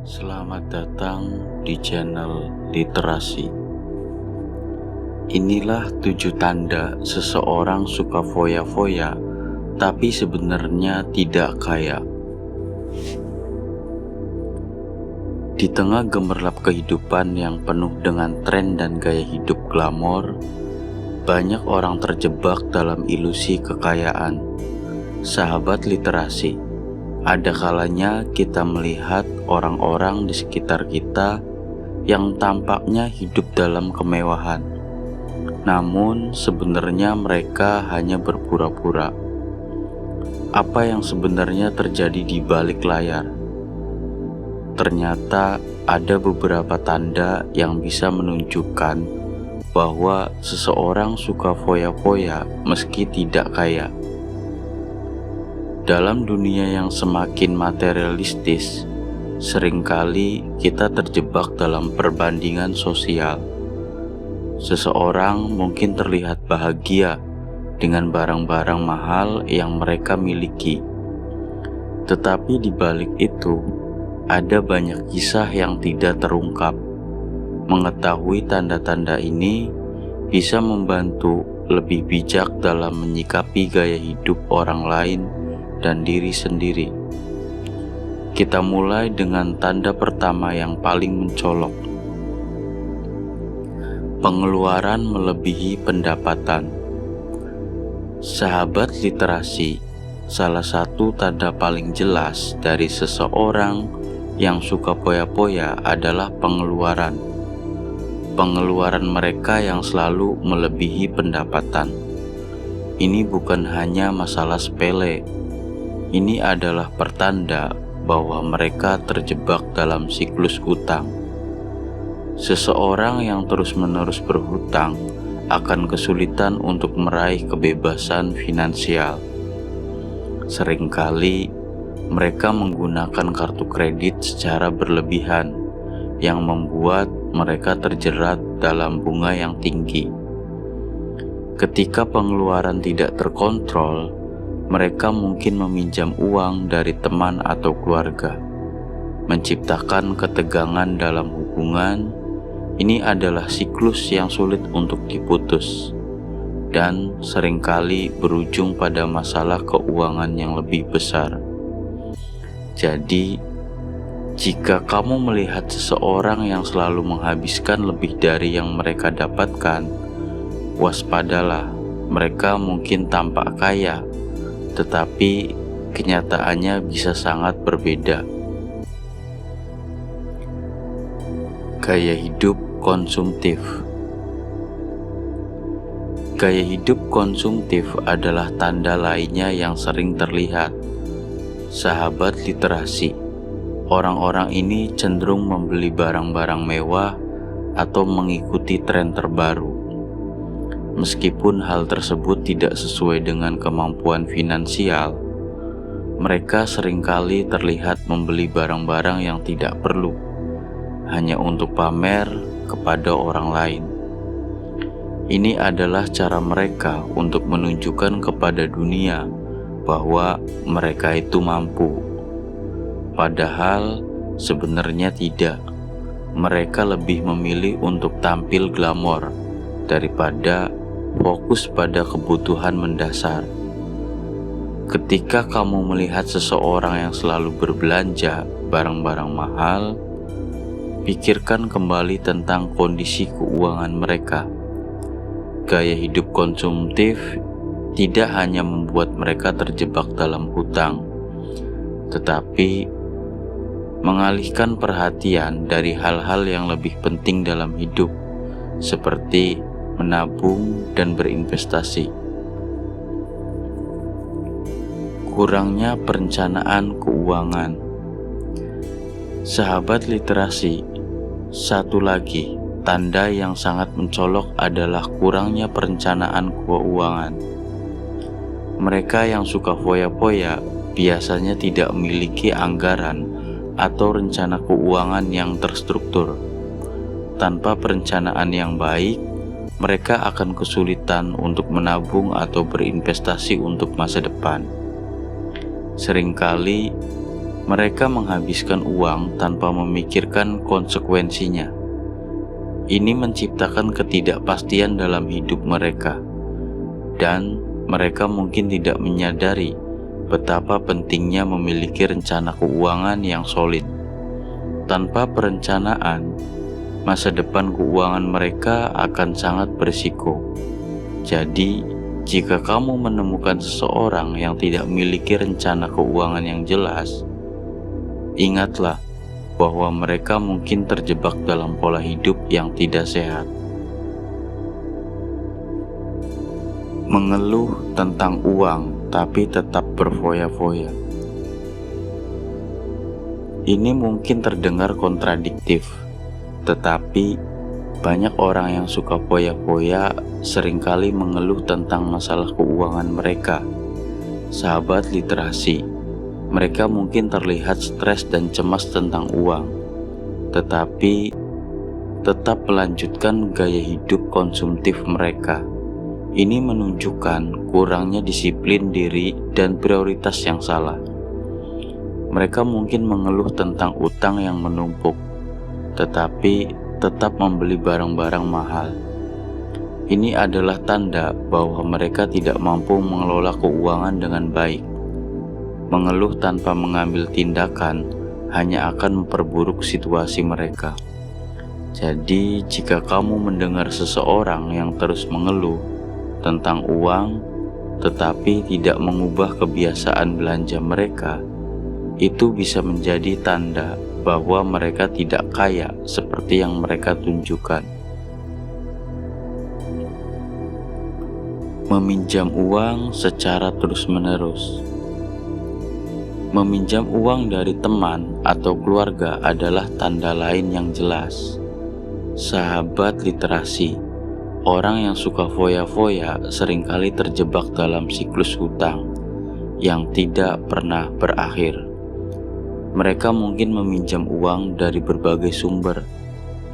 Selamat datang di channel Literasi. Inilah 7 tanda seseorang suka foya-foya, tapi sebenarnya tidak kaya. Di tengah gemerlap kehidupan yang penuh dengan tren dan gaya hidup glamor, banyak orang terjebak dalam ilusi kekayaan. Sahabat literasi, ada kalanya kita melihat orang-orang di sekitar kita yang tampaknya hidup dalam kemewahan. Namun sebenarnya mereka hanya berpura-pura. Apa yang sebenarnya terjadi di balik layar? Ternyata ada beberapa tanda yang bisa menunjukkan bahwa seseorang suka foya-foya meski tidak kaya. Dalam dunia yang semakin materialistis, seringkali kita terjebak dalam perbandingan sosial. Seseorang mungkin terlihat bahagia dengan barang-barang mahal yang mereka miliki. Tetapi di balik itu, ada banyak kisah yang tidak terungkap. Mengetahui tanda-tanda ini bisa membantu lebih bijak dalam menyikapi gaya hidup orang lain dan diri sendiri. Kita mulai dengan tanda pertama yang paling mencolok. Pengeluaran melebihi pendapatan. Sahabat literasi, salah satu tanda paling jelas dari seseorang yang suka foya-foya adalah pengeluaran. Pengeluaran mereka yang selalu melebihi pendapatan. Ini bukan hanya masalah sepele. Ini adalah pertanda bahwa mereka terjebak dalam siklus hutang. Seseorang yang terus-menerus berhutang akan kesulitan untuk meraih kebebasan finansial. Seringkali mereka menggunakan kartu kredit secara berlebihan yang membuat mereka terjerat dalam bunga yang tinggi. Ketika pengeluaran tidak terkontrol, mereka mungkin meminjam uang dari teman atau keluarga, menciptakan ketegangan dalam hubungan. Ini adalah siklus yang sulit untuk diputus dan seringkali berujung pada masalah keuangan yang lebih besar. Jadi, jika kamu melihat seseorang yang selalu menghabiskan lebih dari yang mereka dapatkan, waspadalah. Mereka mungkin tampak kaya, tetapi kenyataannya bisa sangat berbeda. Gaya hidup konsumtif. Gaya hidup konsumtif adalah tanda lainnya yang sering terlihat. Sahabat literasi, orang-orang ini cenderung membeli barang-barang mewah atau mengikuti tren terbaru. Meskipun hal tersebut tidak sesuai dengan kemampuan finansial, mereka seringkali terlihat membeli barang-barang yang tidak perlu, hanya untuk pamer kepada orang lain. Ini adalah cara mereka untuk menunjukkan kepada dunia bahwa mereka itu mampu. Padahal sebenarnya tidak. Mereka lebih memilih untuk tampil glamor daripada fokus pada kebutuhan mendasar. Ketika kamu melihat seseorang yang selalu berbelanja barang-barang mahal, pikirkan kembali tentang kondisi keuangan mereka. Gaya hidup konsumtif tidak hanya membuat mereka terjebak dalam hutang, tetapi mengalihkan perhatian dari hal-hal yang lebih penting dalam hidup, seperti menabung dan berinvestasi. Kurangnya perencanaan keuangan. Sahabat literasi, satu lagi tanda yang sangat mencolok adalah kurangnya perencanaan keuangan. Mereka yang suka foya-foya biasanya tidak memiliki anggaran atau rencana keuangan yang terstruktur. Tanpa perencanaan yang baik, mereka akan kesulitan untuk menabung atau berinvestasi untuk masa depan. Seringkali Mereka menghabiskan uang tanpa memikirkan konsekuensinya. Ini menciptakan ketidakpastian dalam hidup mereka, dan mereka mungkin tidak menyadari betapa pentingnya memiliki rencana keuangan yang solid. Tanpa perencanaan, masa depan keuangan mereka akan sangat berisiko. Jadi, jika kamu menemukan seseorang yang tidak memiliki rencana keuangan yang jelas, ingatlah bahwa mereka mungkin terjebak dalam pola hidup yang tidak sehat. Mengeluh tentang uang tapi tetap berfoya-foya. Ini mungkin terdengar kontradiktif, tetapi banyak orang yang suka foya-foya seringkali mengeluh tentang masalah keuangan mereka. Sahabat literasi, mereka mungkin terlihat stres dan cemas tentang uang, tetapi tetap melanjutkan gaya hidup konsumtif mereka. Ini menunjukkan kurangnya disiplin diri dan prioritas yang salah. Mereka mungkin mengeluh tentang utang yang menumpuk, tetapi tetap membeli barang-barang mahal. Ini adalah tanda bahwa mereka tidak mampu mengelola keuangan dengan baik. Mengeluh tanpa mengambil tindakan hanya akan memperburuk situasi mereka. Jadi, jika kamu mendengar seseorang yang terus mengeluh tentang uang, tetapi tidak mengubah kebiasaan belanja mereka, itu bisa menjadi tanda bahwa mereka tidak kaya seperti yang mereka tunjukkan. Meminjam uang secara terus-menerus. Meminjam uang dari teman atau keluarga adalah tanda lain yang jelas. Sahabat literasi, orang yang suka foya-foya seringkali terjebak dalam siklus hutang yang tidak pernah berakhir. Mereka mungkin meminjam uang dari berbagai sumber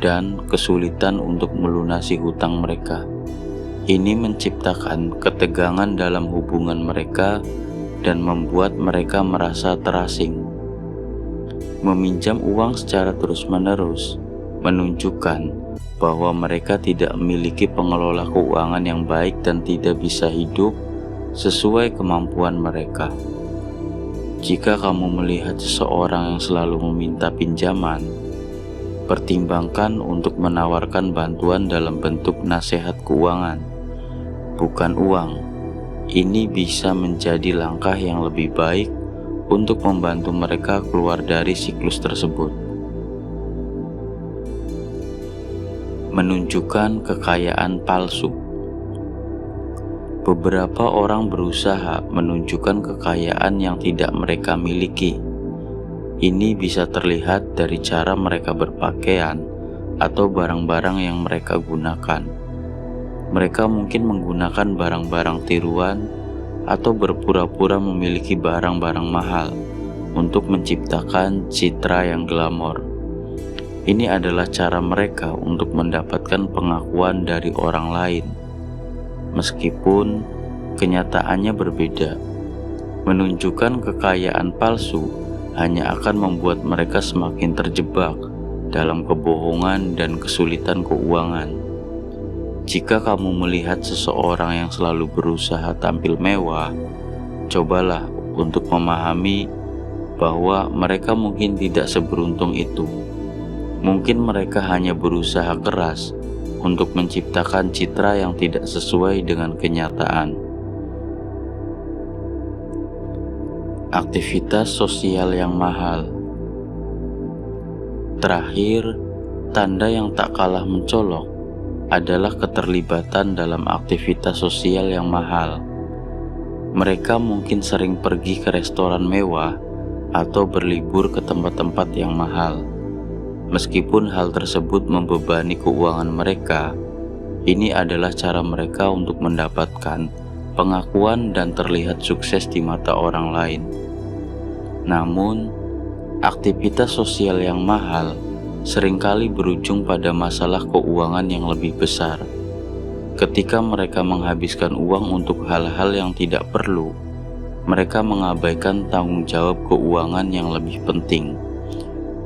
dan kesulitan untuk melunasi hutang mereka. Ini menciptakan ketegangan dalam hubungan mereka dan membuat mereka merasa terasing. Meminjam uang secara terus-menerus menunjukkan bahwa mereka tidak memiliki pengelola keuangan yang baik dan tidak bisa hidup sesuai kemampuan mereka. Jika kamu melihat seseorang yang selalu meminta pinjaman, pertimbangkan untuk menawarkan bantuan dalam bentuk nasihat keuangan, bukan uang. Ini bisa menjadi langkah yang lebih baik untuk membantu mereka keluar dari siklus tersebut. Menunjukkan kekayaan palsu. Beberapa orang berusaha menunjukkan kekayaan yang tidak mereka miliki. Ini bisa terlihat dari cara mereka berpakaian atau barang-barang yang mereka gunakan. Mereka mungkin menggunakan barang-barang tiruan atau berpura-pura memiliki barang-barang mahal untuk menciptakan citra yang glamor. Ini adalah cara mereka untuk mendapatkan pengakuan dari orang lain, meskipun kenyataannya berbeda. Menunjukkan kekayaan palsu hanya akan membuat mereka semakin terjebak dalam kebohongan dan kesulitan keuangan. Jika kamu melihat seseorang yang selalu berusaha tampil mewah, cobalah untuk memahami bahwa mereka mungkin tidak seberuntung itu. Mungkin mereka hanya berusaha keras untuk menciptakan citra yang tidak sesuai dengan kenyataan. Aktivitas sosial yang mahal. Terakhir, tanda yang tak kalah mencolok adalah keterlibatan dalam aktivitas sosial yang mahal. Mereka mungkin sering pergi ke restoran mewah atau berlibur ke tempat-tempat yang mahal. Meskipun hal tersebut membebani keuangan mereka, ini adalah cara mereka untuk mendapatkan pengakuan dan terlihat sukses di mata orang lain. Namun, aktivitas sosial yang mahal seringkali berujung pada masalah keuangan yang lebih besar. Ketika mereka menghabiskan uang untuk hal-hal yang tidak perlu, mereka mengabaikan tanggung jawab keuangan yang lebih penting.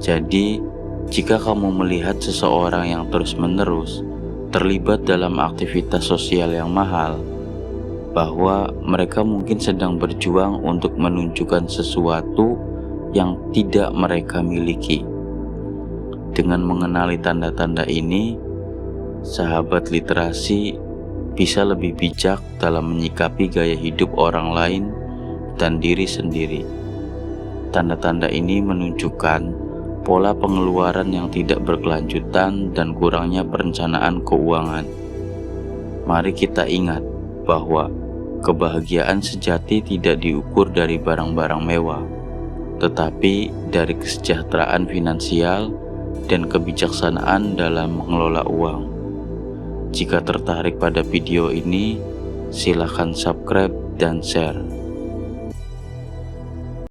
Jadi, jika kamu melihat seseorang yang terus-menerus terlibat dalam aktivitas sosial yang mahal, bahwa mereka mungkin sedang berjuang untuk menunjukkan sesuatu yang tidak mereka miliki. Dengan mengenali tanda-tanda ini, sahabat literasi bisa lebih bijak dalam menyikapi gaya hidup orang lain dan diri sendiri. Tanda-tanda ini menunjukkan pola pengeluaran yang tidak berkelanjutan dan kurangnya perencanaan keuangan. Mari kita ingat bahwa kebahagiaan sejati tidak diukur dari barang-barang mewah, tetapi dari kesejahteraan finansial dan kebijaksanaan dalam mengelola uang. Jika tertarik pada video ini, silakan subscribe dan share.